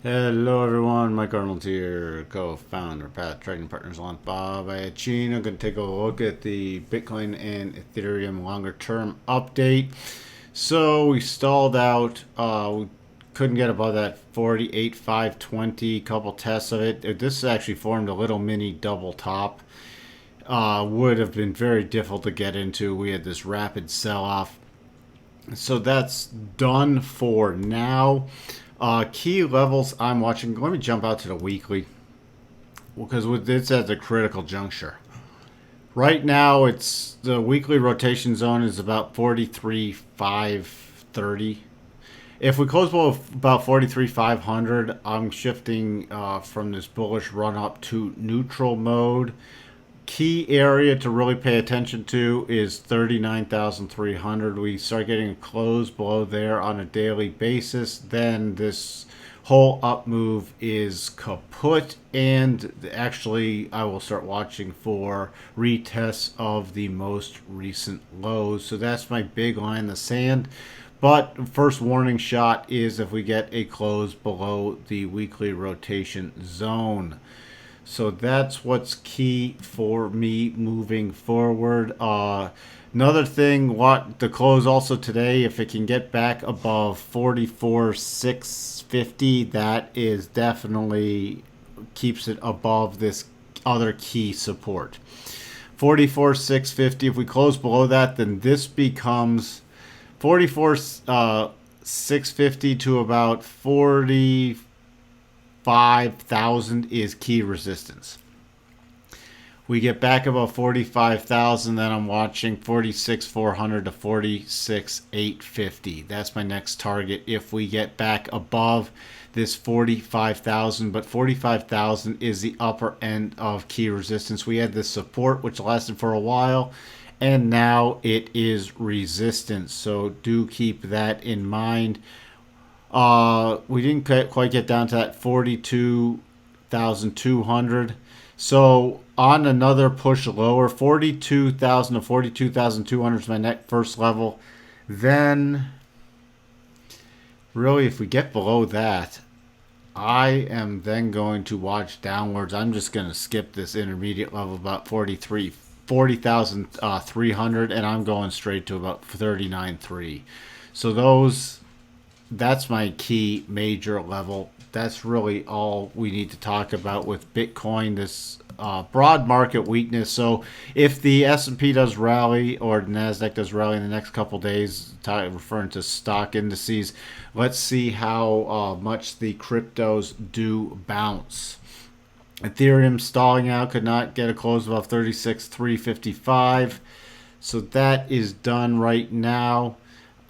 Hello everyone, Mike Arnold here, co-founder, Path Trading Partners on Bob Chino. Going to take a look at the Bitcoin and Ethereum longer term update. So we stalled out, we couldn't get above that 48,520, couple tests of it. This actually formed a little mini double top. Would have been very difficult to get into. We had this rapid sell-off. So that's done for now. Key levels I'm watching. Let me jump out to the weekly because it's at the critical juncture. Right now, it's the weekly rotation zone is about 43,530. If we close below about 43,500, I'm shifting from this bullish run up to neutral mode. Key area to really pay attention to is 39,300. We start getting a close below there on a daily basis, then this whole up move is kaput, and actually I will start watching for retests of the most recent lows. So that's my big line in the sand. But first warning shot is if we get a close below the weekly rotation zone. So that's what's key for me moving forward. Another thing, what the close also today, if it can get back above 44,650, that is definitely keeps it above this other key support. 44,650. If we close below that, then this becomes 44,650 to about 45,000 is key resistance. We get back above 45,000, then I'm watching 46,400 to 46,850. That's my next target if we get back above this 45,000, but 45,000 is the upper end of key resistance. We had this support which lasted for a while, and now it is resistance. So do keep that in mind. We didn't quite get down to that 42,200. So on another push lower, 42,000 to 42,200 is my first level. Then, really, if we get below that, I am then going to watch downwards. I'm just going to skip this intermediate level about 40,300, and I'm going straight to about 39.3. So that's my key major level. That's really all we need to talk about with Bitcoin, this broad market weakness. So if the S&P does rally or the NASDAQ does rally in the next couple days, referring to stock indices, let's see how much the cryptos do bounce. Ethereum stalling out, could not get a close above 36,355. So that is done right now.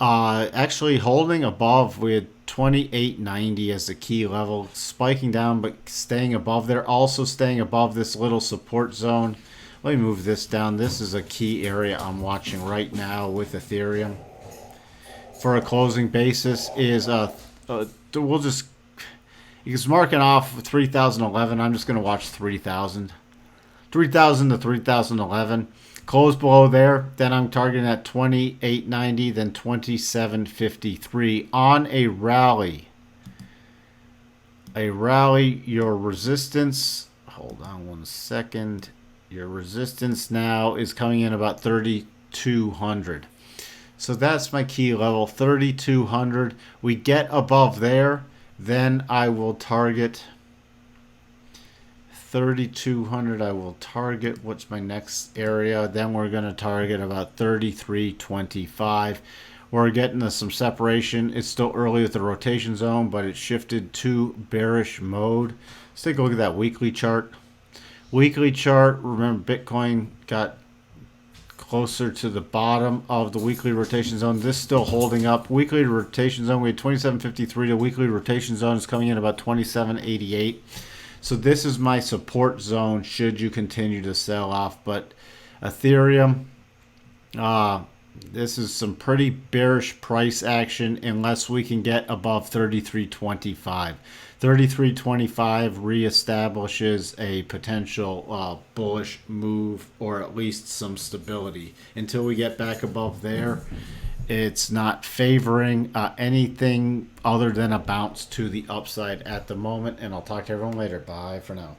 Actually holding above, we had 2890 as the key level, spiking down but staying above there, also staying above this little support zone. Let me move this down. This is a key area I'm watching right now with Ethereum for a closing basis. Is we'll just, it's marking off 3011. I'm just going to watch 3000 to 3011. Close below there, then I'm targeting at 2890, then 2753 on a rally. Your resistance, hold on one second. Your resistance now is coming in about 3200. So that's my key level, 3200. We get above there, then I will target 3200. I will target, what's my next area? Then we're going to target about 3325. We're getting some separation. It's still early with the rotation zone, but it shifted to bearish mode. Let's take a look at that weekly chart. Weekly chart, remember Bitcoin got closer to the bottom of the weekly rotation zone. This is still holding up. Weekly rotation zone, we had 2753. The weekly rotation zone is coming in about 2788. So this is my support zone should you continue to sell off. But Ethereum, this is some pretty bearish price action unless we can get above 3325. 3325 reestablishes a potential bullish move or at least some stability. Until we get back above there, It's not favoring anything other than a bounce to the upside at the moment. And I'll talk to everyone later. Bye for now.